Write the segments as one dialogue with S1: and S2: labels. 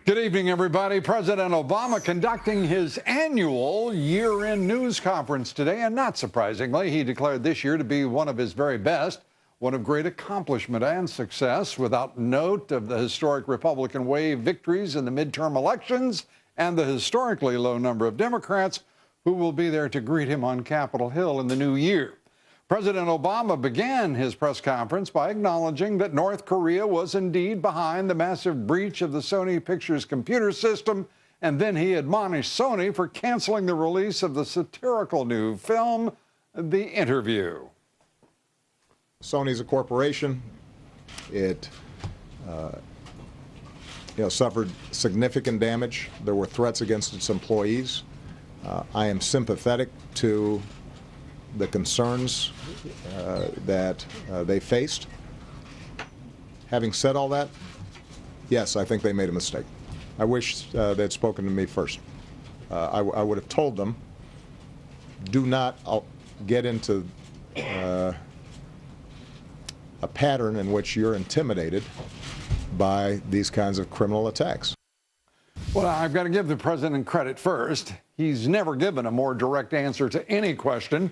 S1: Good evening, everybody. President Obama conducting his annual year-end news conference today, and not surprisingly, he declared this year to be one of his very best, one of great accomplishment and success, without note of the historic Republican wave victories in the midterm elections and the historically low number of Democrats who will be there to greet him on Capitol Hill in the new year. President Obama began his press conference by acknowledging that North Korea was indeed behind the massive breach of the Sony Pictures computer system, and then he admonished Sony for canceling the release of the satirical new film, The Interview.
S2: Sony's a corporation. It suffered significant damage. There were threats against its employees. I am sympathetic to the concerns that they faced. Having said all that, yes, I think they made a mistake. I wish they'd spoken to me first. I would have told them, do not get into a pattern in which you're intimidated by these kinds of criminal attacks.
S1: Well, I've got to give the president credit first. He's never given a more direct answer to any question,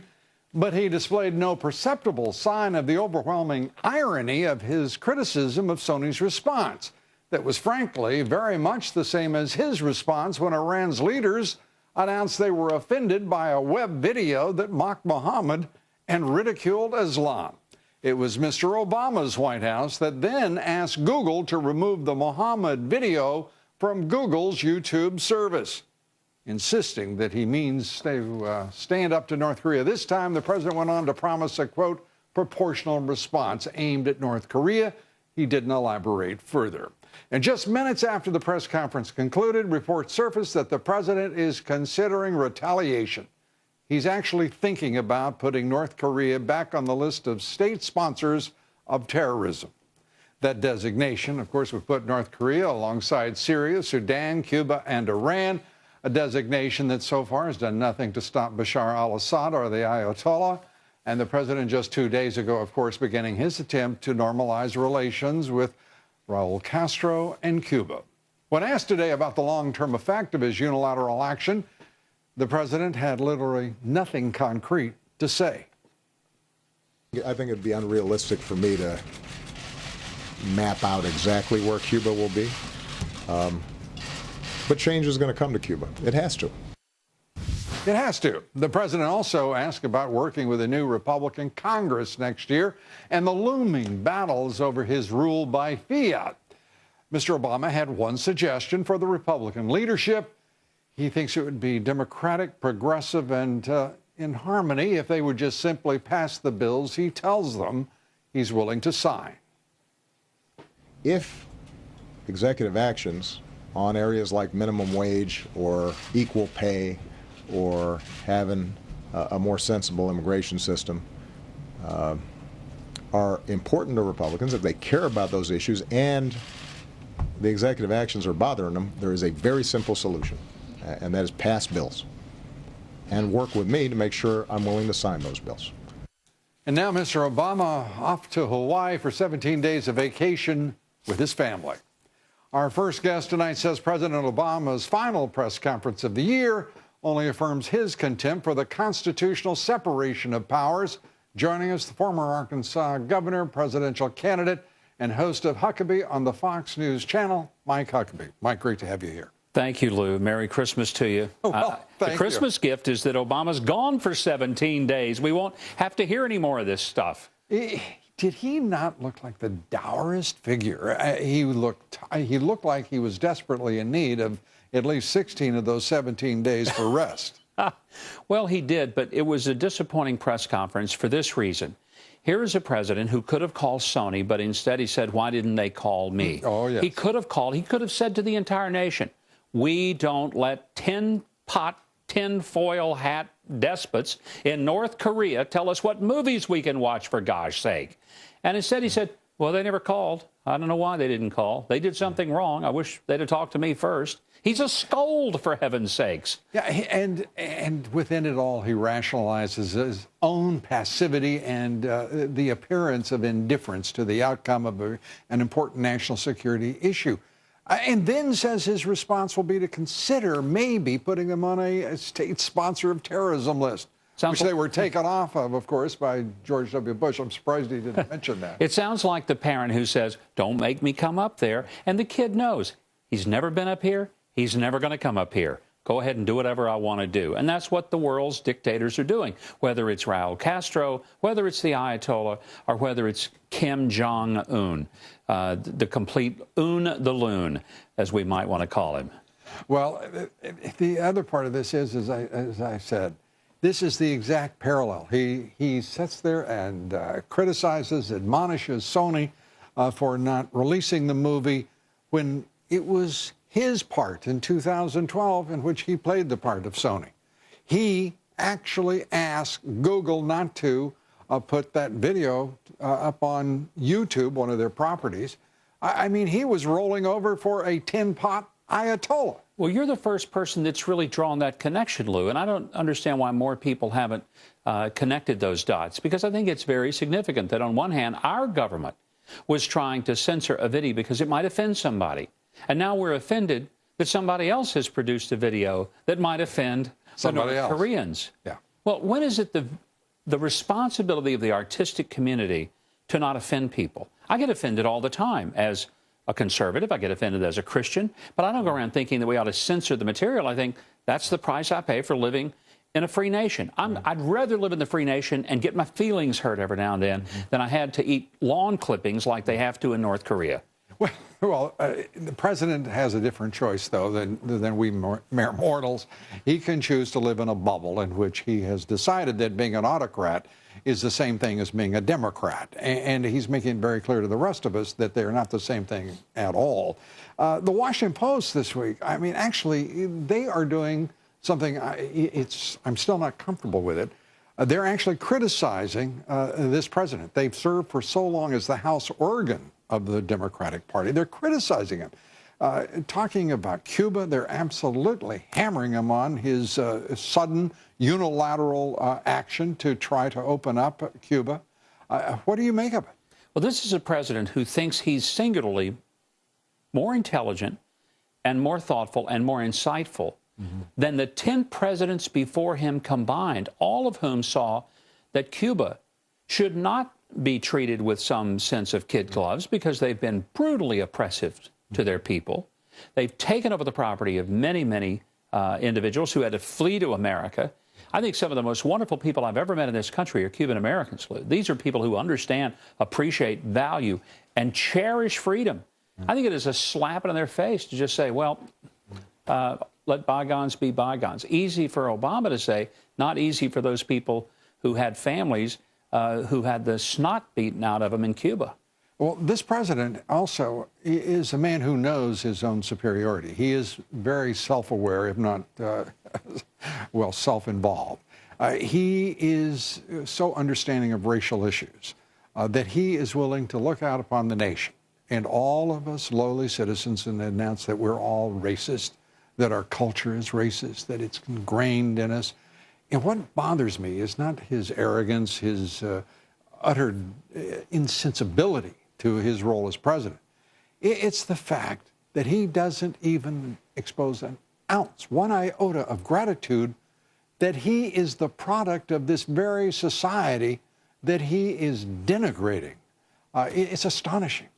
S1: but he displayed no perceptible sign of the overwhelming irony of his criticism of Sony's response. That was frankly very much the same as his response when Iran's leaders announced they were offended by a web video that mocked Muhammad and ridiculed Islam. It was Mr. Obama's White House that then asked Google to remove the Muhammad video from Google's YouTube service, insisting that he means to stand up to North Korea. This time, the president went on to promise a, quote, proportional response aimed at North Korea. He didn't elaborate further. And just minutes after the press conference concluded, reports surfaced that the president is considering retaliation. He's actually thinking about putting North Korea back on the list of state sponsors of terrorism. That designation, of course, would put North Korea alongside Syria, Sudan, Cuba, and Iran, a designation that so far has done nothing to stop Bashar al-Assad or the Ayatollah. And the president just 2 days ago, of course, beginning his attempt to normalize relations with Raul Castro and Cuba. When asked today about the long-term effect of his unilateral action, the president had literally nothing concrete to say.
S2: I think it'd be unrealistic for me to map out exactly where Cuba will be. But change is going to come to Cuba. It has to.
S1: It has to. The president also asked about working with a new Republican Congress next year and the looming battles over his rule by fiat. Mr. Obama had one suggestion for the Republican leadership. He thinks it would be democratic, progressive, and in harmony if they would just simply pass the bills he tells them he's willing to sign.
S2: If executive actions on areas like minimum wage or equal pay or having a more sensible immigration system are important to Republicans, if they care about those issues and the executive actions are bothering them, there is a very simple solution, and that is pass bills and work with me to make sure I'm willing to sign those bills.
S1: And now Mr. Obama off to Hawaii for 17 days of vacation with his family. Our first guest tonight says President Obama's final press conference of the year only affirms his contempt for the constitutional separation of powers. Joining us, the former Arkansas governor, presidential candidate, and host of Huckabee on the Fox News channel, Mike Huckabee. Mike, great to have you here.
S3: Thank you, Lou. Merry Christmas to you.
S1: Well,
S3: the Christmas gift is that Obama's gone for 17 days. We won't have to hear any more of this stuff.
S1: Did he not look like the dourest figure? He looked like he was desperately in need of at least 16 of those 17 days for rest.
S3: Well, he did, but it was a disappointing press conference for this reason. Here is a president who could have called Sony, but instead he said, why didn't they call me?
S1: Oh, yes.
S3: He could have called. He could have said to the entire nation, we don't let tin-foil hat despots in North Korea tell us what movies we can watch, for gosh sake. And instead he said, well, they never called. I don't know why they didn't call. They did something wrong. I wish they'd have talked to me first. He's a scold, for heaven's sakes.
S1: Yeah, and within it all, he rationalizes his own passivity and the appearance of indifference to the outcome of an important national security issue. And then says his response will be to consider maybe putting them on a state sponsor of terrorism list, which they were taken off of course, by George W. Bush. I'm surprised he didn't mention that.
S3: It sounds like the parent who says, don't make me come up there. And the kid knows he's never been up here. He's never going to come up here. Go ahead and do whatever I want to do. And that's what the world's dictators are doing, whether it's Raul Castro, whether it's the Ayatollah, or whether it's Kim Jong-un, the complete the loon, as we might want to call him.
S1: Well, the other part of this is, as I said, this is the exact parallel. He sits there and criticizes, admonishes Sony for not releasing the movie when it was his part in 2012 in which he played the part of Sony. He actually asked Google not to put that video up on YouTube, one of their properties. I mean, he was rolling over for a tin-pot Ayatollah.
S3: Well, you're the first person that's really drawn that connection, Lou, and I don't understand why more people haven't connected those dots, because I think it's very significant that on one hand, our government was trying to censor a video because it might offend somebody. And now we're offended that somebody else has produced a video that might offend the North Koreans.
S1: Yeah.
S3: Well, when is it the responsibility of the artistic community to not offend people? I get offended all the time as a conservative. I get offended as a Christian. But I don't go around thinking that we ought to censor the material. I think that's the price I pay for living in a free nation. I'd rather live in the free nation and get my feelings hurt every now and then than I had to eat lawn clippings like they have to in North Korea.
S1: Well, the president has a different choice, though, than we mere mortals. He can choose to live in a bubble in which he has decided that being an autocrat is the same thing as being a Democrat. And he's making it very clear to the rest of us that they're not the same thing at all. The Washington Post this week, I mean, actually, they are doing something, I'm still not comfortable with it. They're actually criticizing this president. They've served for so long as the House organ of the Democratic Party. They're criticizing him. Talking about Cuba, they're absolutely hammering him on his sudden unilateral action to try to open up Cuba. What do you make of it?
S3: Well, this is a president who thinks he's singularly more intelligent and more thoughtful and more insightful than the 10 presidents before him combined, all of whom saw that Cuba should not be treated with some sense of kid gloves because they've been brutally oppressive to their people. They've taken over the property of many, many individuals who had to flee to America. I think some of the most wonderful people I've ever met in this country are Cuban Americans, Lou. These are people who understand, appreciate, value, and cherish freedom. I think it is a slap in their face to just say, well, let bygones be bygones. Easy for Obama to say, not easy for those people who had families who had the snot beaten out of them in Cuba.
S1: Well, this president also is a man who knows his own superiority. He is very self-aware, if not, well, self-involved. He is so understanding of racial issues that he is willing to look out upon the nation and all of us lowly citizens and announce that we're all racist, that our culture is racist, that it's ingrained in us. And what bothers me is not his arrogance, his utter insensibility to his role as president. It's the fact that he doesn't even expose an ounce, one iota of gratitude that he is the product of this very society that he is denigrating. It's astonishing.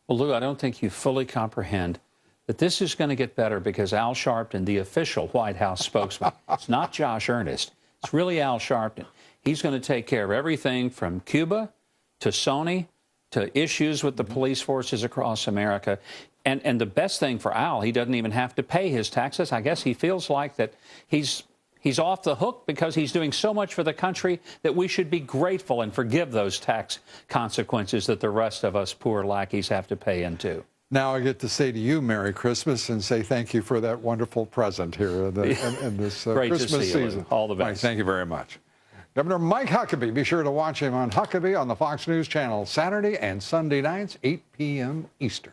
S3: Well, Lou, I don't think you fully comprehend that this is going to get better because Al Sharpton, the official White House spokesman, it's not Josh Earnest, it's really Al Sharpton. He's going to take care of everything from Cuba to Sony to issues with the police forces across America. And the best thing for Al, he doesn't even have to pay his taxes. I guess he feels like that he's off the hook because he's doing so much for the country that we should be grateful and forgive those tax consequences that the rest of us poor lackeys have to pay into.
S1: Now I get to say to you, Merry Christmas, and say thank you for that wonderful present here in this Christmas season.
S3: All the best.
S1: Mike, thank you very much. Governor Mike Huckabee, be sure to watch him on Huckabee on the Fox News Channel Saturday and Sunday nights, 8 p.m. Eastern.